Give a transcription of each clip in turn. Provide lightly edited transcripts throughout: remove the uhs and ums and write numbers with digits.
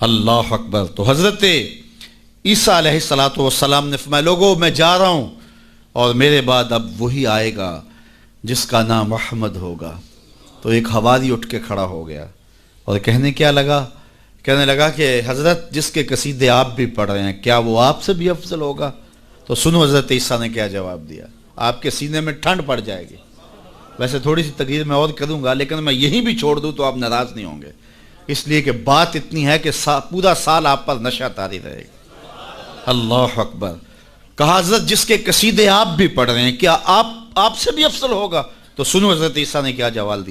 اللہ اکبر۔ تو حضرت عیسیٰ علیہ السلام نے فرمایا لوگوں میں جا رہا ہوں اور میرے بعد اب وہی آئے گا جس کا نام محمد ہوگا۔ تو ایک حواری اٹھ کے کھڑا ہو گیا اور کہنے لگا کہ حضرت جس کے قصیدے آپ بھی پڑھ رہے ہیں کیا وہ آپ سے بھی افضل ہوگا؟ تو سنو حضرت عیسیٰ نے کیا جواب دیا، آپ کے سینے میں ٹھنڈ پڑ جائے گی۔ ویسے تھوڑی سی تقریر میں اور کروں گا لیکن میں یہیں بھی چھوڑ دوں تو آپ ناراض نہیں ہوں گے، اس لیے کہ بات اتنی ہے کہ پورا سال آپ پر نشہ طاری رہے گا۔ اللہ اکبر۔ کہا حضرت جس کے قصیدے آپ بھی پڑھ رہے ہیں کیا آپ سے بھی افضل ہوگا؟ تو سنو حضرت عیسیٰ نے کیا جواب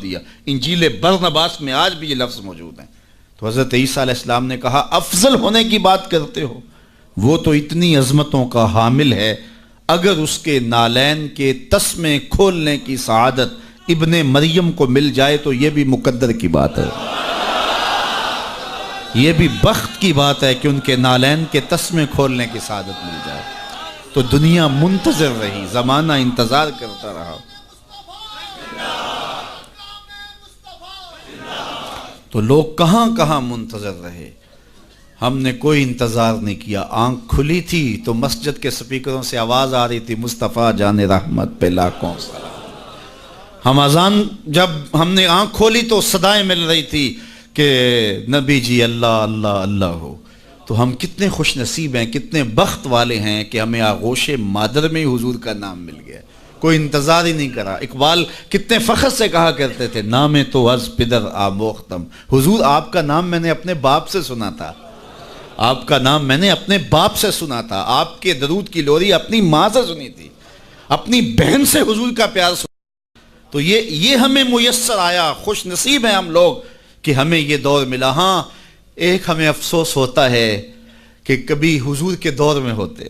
دیا۔ انجیل برنباس میں آج بھی یہ لفظ موجود ہیں۔ تو حضرت عیسیٰ علیہ السلام نے کہا افضل ہونے کی بات کرتے ہو، وہ تو اتنی عظمتوں کا حامل ہے، اگر اس کے نالین کے تسمے کھولنے کی سعادت ابن مریم کو مل جائے تو یہ بھی مقدر کی بات ہے، یہ بھی بخت کی بات ہے کہ ان کے نالین کے تسمے کھولنے کی سعادت مل جائے۔ تو دنیا منتظر رہی، زمانہ انتظار کرتا رہا۔ تو لوگ کہاں کہاں منتظر رہے، ہم نے کوئی انتظار نہیں کیا۔ آنکھ کھلی تھی تو مسجد کے سپیکروں سے آواز آ رہی تھی مصطفیٰ جان رحمت پہ لاکھوں سلام۔ ہم اذان جب ہم نے آنکھ کھولی تو صدائیں مل رہی تھی کہ نبی جی اللہ اللہ اللہ ہو۔ تو ہم کتنے خوش نصیب ہیں، کتنے بخت والے ہیں کہ ہمیں آغوش مادر میں حضور کا نام مل گیا، کوئی انتظار ہی نہیں کرا۔ اقبال کتنے فخر سے کہا کرتے تھے نام تو از پدر آموختم، حضور آپ کا نام میں نے اپنے باپ سے سنا تھا، آپ کا نام میں نے اپنے باپ سے سنا تھا، آپ کے درود کی لوری اپنی ماں سے سنی تھی، اپنی بہن سے حضور کا پیار سنا۔ تو یہ ہمیں میسر آیا، خوش نصیب ہیں ہم لوگ کہ ہمیں یہ دور ملا۔ ہاں ایک ہمیں افسوس ہوتا ہے کہ کبھی حضور کے دور میں ہوتے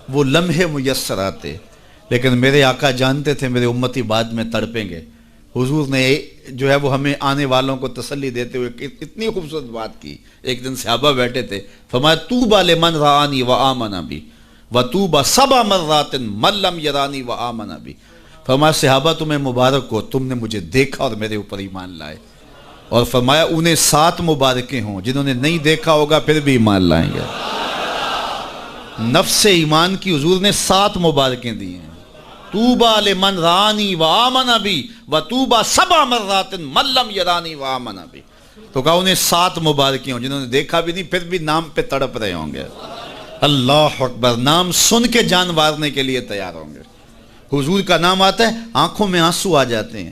وہ لمحے میسر آتے، لیکن میرے آقا جانتے تھے میرے امتی بعد میں تڑپیں گے۔ حضور نے جو ہے وہ ہمیں آنے والوں کو تسلی دیتے ہوئے اتنی خوبصورت بات کی۔ ایک دن صحابہ بیٹھے تھے، فرمایا طوبی لمن رآنی وآمن بی وطوبی سبع مرات من لم یرانی وآمن بی۔ فرمایا صحابہ تمہیں مبارک ہو، تم نے مجھے دیکھا اور میرے اوپر ایمان لائے، اور فرمایا انہیں 7 مبارکیں ہوں جنہوں نے نہیں دیکھا ہوگا پھر بھی ایمان لائیں گے۔ نفس ایمان کی حضور نے 7 مبارکیں دی ہیں، طوبی لمن رآنی وآمن بی وطوبی سبع مرات من لم یرانی وآمن بی۔ تو کہا انہیں 7 مبارکیں ہوں جنہوں نے دیکھا بھی نہیں پھر بھی نام پہ تڑپ رہے ہوں گے۔ اللہ اکبر۔ نام سن کے جان مارنے کے لیے تیار ہوں گے۔ حضور کا نام آتا ہے آنکھوں میں آنسو آ جاتے ہیں،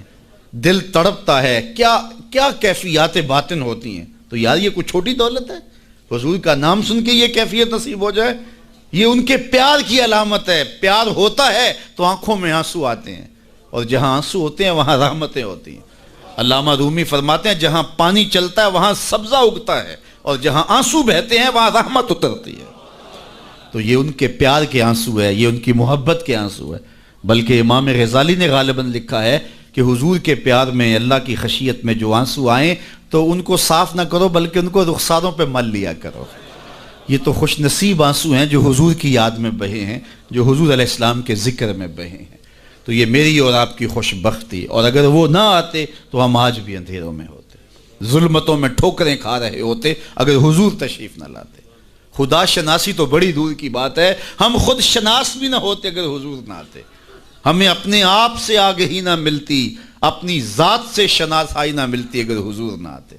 دل تڑپتا ہے، کیا کیفیات باطن ہوتی ہیں۔ تو یار یہ کوئی چھوٹی دولت ہے، حضور کا نام سن کے یہ کیفیت نصیب ہو جائے، یہ ان کے پیار کی علامت ہے۔ پیار ہوتا ہے تو آنکھوں میں آنسو آتے ہیں، اور جہاں آنسو ہوتے ہیں وہاں رحمتیں ہوتی ہیں۔ علامہ رومی فرماتے ہیں جہاں پانی چلتا ہے وہاں سبزہ اگتا ہے، اور جہاں آنسو بہتے ہیں وہاں رحمت اترتی ہے۔ تو یہ ان کے پیار کے آنسو ہے، یہ ان کی محبت کے آنسو ہے۔ بلکہ امام غزالی نے غالباً لکھا ہے کہ حضور کے پیار میں، اللہ کی خشیت میں جو آنسو آئیں تو ان کو صاف نہ کرو بلکہ ان کو رخساروں پہ مل لیا کرو۔ یہ تو خوش نصیب آنسو ہیں جو حضور کی یاد میں بہے ہیں، جو حضور علیہ السلام کے ذکر میں بہے ہیں۔ تو یہ میری اور آپ کی خوش بختی، اور اگر وہ نہ آتے تو ہم آج بھی اندھیروں میں ہوتے، ظلمتوں میں ٹھوکریں کھا رہے ہوتے اگر حضور تشریف نہ لاتے۔ خدا شناسی تو بڑی دور کی بات ہے، ہم خود شناس بھی نہ ہوتے اگر حضور نہ آتے۔ ہمیں اپنے آپ سے آگہی نہ ملتی، اپنی ذات سے شناسائی نہ ملتی اگر حضور نہ آتے۔